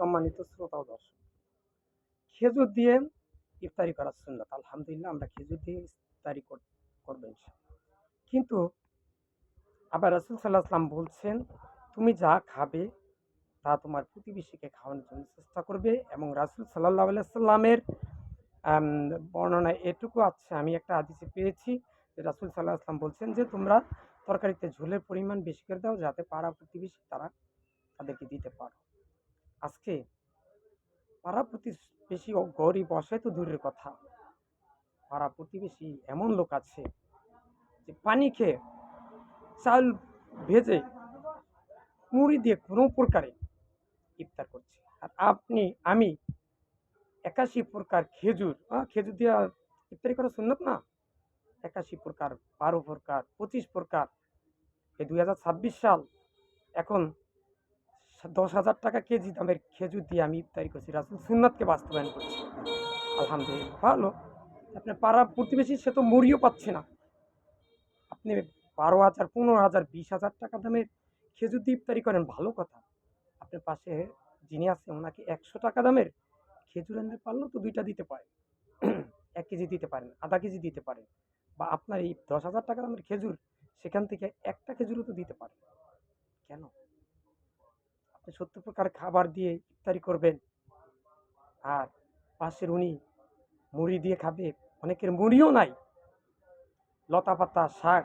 সম্মানিত শ্রোতা ও দর্শক, খেজুর দিয়ে ইফতারি করা সুন্নাত। আলহামদুলিল্লাহ, আমরা খেজুর দিয়ে ইফতারি করবো ইনশাআল্লাহ। কিন্তু আবার রাসূল সাল্লাল্লাহু আলাইহি ওয়াসাল্লাম বলছেন, তুমি যা খাবে তা তোমার প্রতিবেশীকে খাওয়ানোর জন্য চেষ্টা করবে। এবং রাসূল সাল্লাল্লাহু আলাইহি ওয়াসাল্লামের আম বর্ণনায় এটুকু আছে, আমি একটা হাদিসে পেয়েছি যে রাসূল সাল্লাল্লাহু আলাইহি ওয়াসাল্লাম বলছেন যে, তোমরা তরকারিতে ঝোলের পরিমাণ বেশি করে দাও যাতে পাড়া প্রতিবেশী তারা তাদেরকে দিতে পারো। আজকে পাড়া প্রতিবেশী ও গরিব অসহায় তো দূরের কথা, পাড়া প্রতিবেশী এমন লোক আছে যে পানি খেয়ে, চাল ভেজে, মুড়ি দিয়ে কোনো প্রকারে ইফতার করছে। আর আমি ৮১ প্রকার খেজুর, খেজুর দিয়ে ইফতারি করা সুন্নত না? ৮১ প্রকার, ১২ প্রকার, ২৫ প্রকার, এই ২০২৬ সাল, এখন ১০,০০০ টাকা কেজি দামের খেজুর দিয়ে আমি ইফতারি করছি। রাসূল সুন্নাতকে বাস্তবায়ন করছি। আলহামদুলিল্লাহ, ভালো। আপনার পাড়া প্রতিবেশী সে তো মুড়িও পাচ্ছে না। আপনি ১২,০০০, ১৫,০০০, ২০,০০০ টাকা দামের খেজুর দিয়ে ইফতারি করেন, ভালো কথা। আপনার পাশে যিনি আছে ওনাকে ১০০ টাকা দামের খেজুর আনতে পারলেও তো ২টা দিতে পারেন। ১ কেজি দিতে পারেন, আধা কেজি দিতে পারেন। বা আপনার এই ১০,০০০ টাকা দামের খেজুর, সেখান থেকে একটা খেজুরও তো দিতে পারেন। কেন? আপনি ৭০ প্রকার খাবার দিয়ে ইফতারি করবেন, আর পাশের উনি মুড়ি দিয়ে খাবে। অনেকের মুড়িও নাই, লতাপাতা, শাক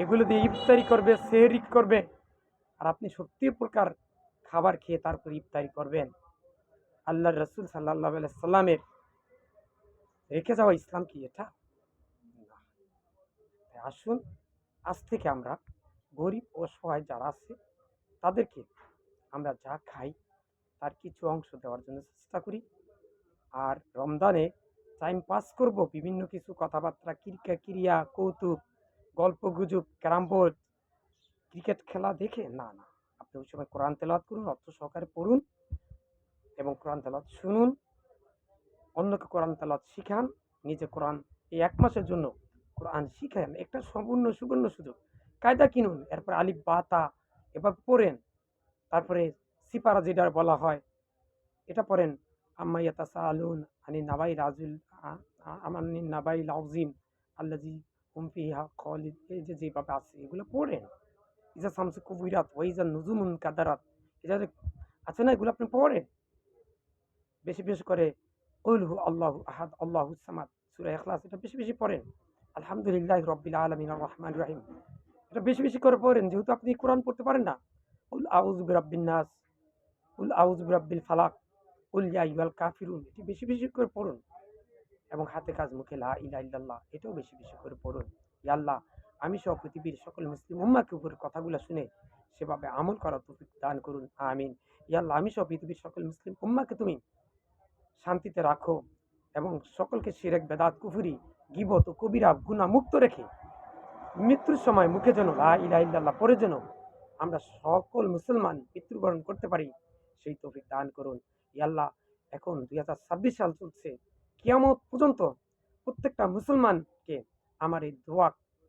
এগুলো দিয়ে ইফতারি করবে, সেহরি করবে। আর আপনি ৭০ প্রকার খাবার খেয়ে তারপর ইফতারি করবেন। আল্লাহর রাসূল সাল্লাল্লাহু আলাইহি সাল্লামের রেখে যাওয়া ইসলাম কি এটা? না। তাই আসুন, আজ থেকে আমরা গরিব অসহায় যারা আছে তাদেরকে আমরা যা খাই তার কিছু অংশ দেওয়ার জন্য চেষ্টা করি। আর রমজানে টাইম পাস করব বিভিন্ন কিছু কথাবার্তা, ক্রিয়া, কৌতুক, গল্প গুজব, ক্যারাম বোর্ড, ক্রিকেট খেলা দেখে না, না। আপনি ওই সময় কোরআন তেলাওয়াত করুন, অর্থ সহকারে পড়ুন এবং কোরআন তেলাওয়াত শুনুন। অন্যকে কোরআন তেলাওয়াত শিখান, নিজে কোরআন এই ১ মাসের জন্য কোরআন শিখেন। একটা সম্পূর্ণ সুবর্ণ সুযোগ। কায়দা কিনুন, এরপর আলিফ বা তা এভাবে পড়েন। তারপরে সিপারা যেটা বলা হয় এটা পড়েন। আম্মা ইয়াতাসাআলুন আনিন নাবাইল আযিম আমানিন নাবাইল আযিম আল্লাযী হুম ফিহা খালিদ, এই যে যেভাবে আছে এগুলো পড়েন। ইজা শামসু কুবিরাত ওয়া ইজা নুজুমুন কাদারাত, এটা যে আছে না, এগুলো আপনি পড়েন। বেশি বেশি করে কুল হু আল্লাহু আহাদ আল্লাহুস সামাদ, সূরা ইখলাস এটা বেশি বেশি পড়েন। আলহামদুলিল্লাহি রাব্বিল আলামিন আর রহমানির রহিম এটা বেশি বেশি করে পড়েন। যেহেতু আপনি কোরআন পড়তে পারেন না, কুল আউযু বিরাব্বিন নাস, কুল আউযু বিরাব্বিল ফালাক, কুল ইয়া আইয়ুহাল কাফিরুন এটি বেশি বেশি করে পড়ুন। এবং হাতে কাজ মুখে লা ইলাহা ইল্লাল্লাহ এটাও বেশি বেশি করে পড়ুন। ইয়া আল্লাহ, আমি সহ পৃথিবীর সকল মুসলিম উম্মাহকে উপরের কথাগুলো শুনে সেভাবে আমল করার তৌফিক দান করুন, আমিন। ইয়া আল্লাহ, আমি সহ পৃথিবীর সকল মুসলিম উম্মাহকে তুমি শান্তিতে রাখো এবং সকলকে শিরক, বেদাত, কুফরি, গীবত ও কবিরা গুনাহ মুক্ত রেখে মৃত্যুর সময় মুখে যেন লা ইলাহা ইল্লাল্লাহ পড়ে যেন আমরা সকল মুসলমান মৃত্যুবরণ করতে পারি, সেই তৌফিক দান করুন। ইয়া আল্লাহ, এখন ২০২৬ সাল চলছে, কিয়ামত পর্যন্ত প্রত্যেকটা মুসলমানকে আমার এই দোয়া,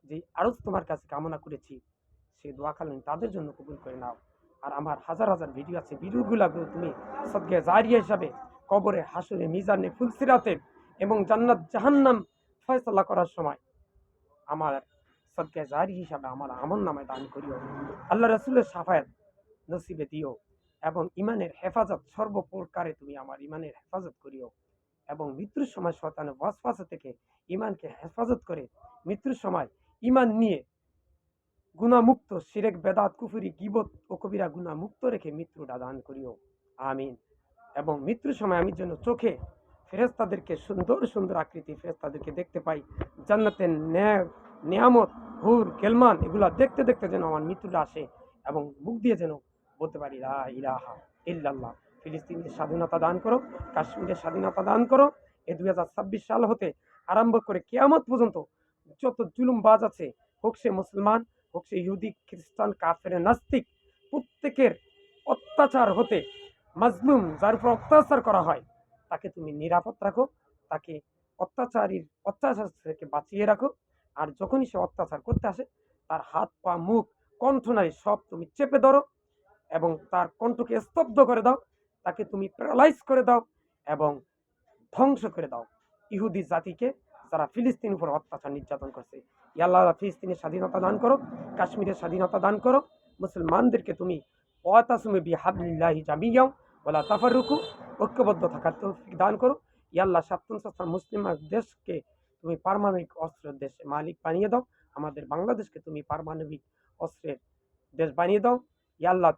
যে আরজ তোমার কাছে কামনা করেছি, সেই দোয়া খালেন তাদের জন্য কবুল করে নাও। আর আমার হাজার হাজার ভিডিও আছে, ভিডিওগুলো তুমি সদকা জারিয়া হিসাবে কবরে, হাসরে, মিজানে, ফুলসিরাতে এবং জান্নাত জাহান্নাম ফয়সালা করার সময় আমার সদকা জারি হিসাবে আমার আমলনামায় দান করিও। আল্লাহ রাসূলের শাফায়াত নসিবে দিও এবং ঈমানের হেফাজত সর্বপ্রকারে তুমি আমার ঈমানের হেফাজত করিও। এবং মৃত্যুর সময় শয়তানের ওয়াসওয়াসা থেকে ঈমানকে হেফাজত করে মৃত্যুর সময় ঈমান নিয়ে গুনাহমুক্ত, শিরক, বেদাত, কুফরি, গীবত ও কবিরা গুনাহ মুক্ত রেখে মৃত্যুটা দান করিও, আমিন। এবং মৃত্যুর সময় আমি যেন চোখে ফেরেশতাদেরকে সুন্দর সুন্দর আকৃতি ফেরেশতাদেরকে দেখতে পাই, জান্নাতের নেয়ামত, হুর, গেলমান এগুলা দেখতে দেখতে যেন আমার মৃত্যুটা আসে এবং মুখ দিয়ে যেন বলতে পারি লা ইলাহা ইল্লাল্লাহ। ফিলিস্তিনের স্বাধীনতা দান করো, কাশ্মীরের স্বাধীনতা দান করো। এই ২০২৬ সাল হতে আরম্ভ করে কিয়ামত পর্যন্ত যত জুলুমবাজ আছে, হোক সে মুসলমান, হোক সে ইহুদি, খ্রিস্টান, কাফের, নাস্তিক, প্রত্যেকের অত্যাচার হতে মাজলুম, যার উপর অত্যাচার করা হয় তাকে তুমি নিরাপদ রাখো, তাকে অত্যাচার থেকে বাঁচিয়ে রাখো। আর যখনই সে অত্যাচার করতে আসে তার হাত, পা, মুখ, কণ্ঠনালী সব তুমি চেপে ধরো এবং তার কণ্ঠকে স্তব্ধ করে দাও। তাকে তুমি প্যারালাইজ করে দাও এবং ধ্বংস করে দাও ইহুদি জাতিকে, যারা ফিলিস্তিনের উপর অত্যাচার নির্যাতন করছে। ইয়া আল্লাহ ফিলিস্তিনের স্বাধীনতা দান করো, কাশ্মীরের স্বাধীনতা দান করো। মুসলমানদেরকে তুমি ওয়াতাসিমু বিহাবলিল্লাহি জামিয়াও ওয়ালা তাফাররুকু, ঐক্যবদ্ধ থাকার তৌফিক দান করো। ইয়া আল্লাহ 57 মুসলিম দেশকে তুমি পারমাণবিক অস্ত্রের দেশ মালিক বানিয়ে দাও। আমাদের বাংলাদেশকে তুমি পারমাণবিক অস্ত্রের দেশ বানিয়ে দাও। ইয়া আল্লাহ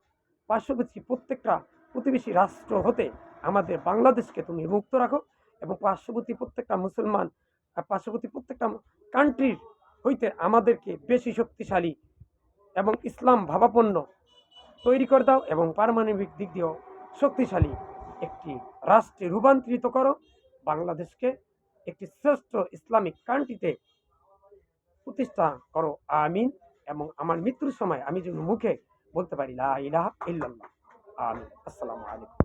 পার্শ্ববর্তী প্রত্যেকটা প্রতিবেশী রাষ্ট্র হতে আমাদের বাংলাদেশকে তুমি মুক্ত রাখো এবং পার্শ্ববর্তী প্রত্যেকটা মুসলমান পার্শ্ববর্তী প্রত্যেকটা কান্ট্রির হইতে আমাদেরকে বেশি শক্তিশালী এবং ইসলাম ভাবাপন্ন তৈরি করে দাও এবং পারমাণবিক দিক দিয়েও শক্তিশালী একটি রাষ্ট্রে রূপান্তরিত করো। বাংলাদেশকে একটি শ্রেষ্ঠ ইসলামিক কান্ট্রিতে প্রতিষ্ঠা করো, আমিন। এবং আমার মৃত্যুর সময় আমি যেন মুখে বলতে পারি লা ইলাহা ইল্লাল্লাহ, আমিন। আসসালামু আলাইকুম।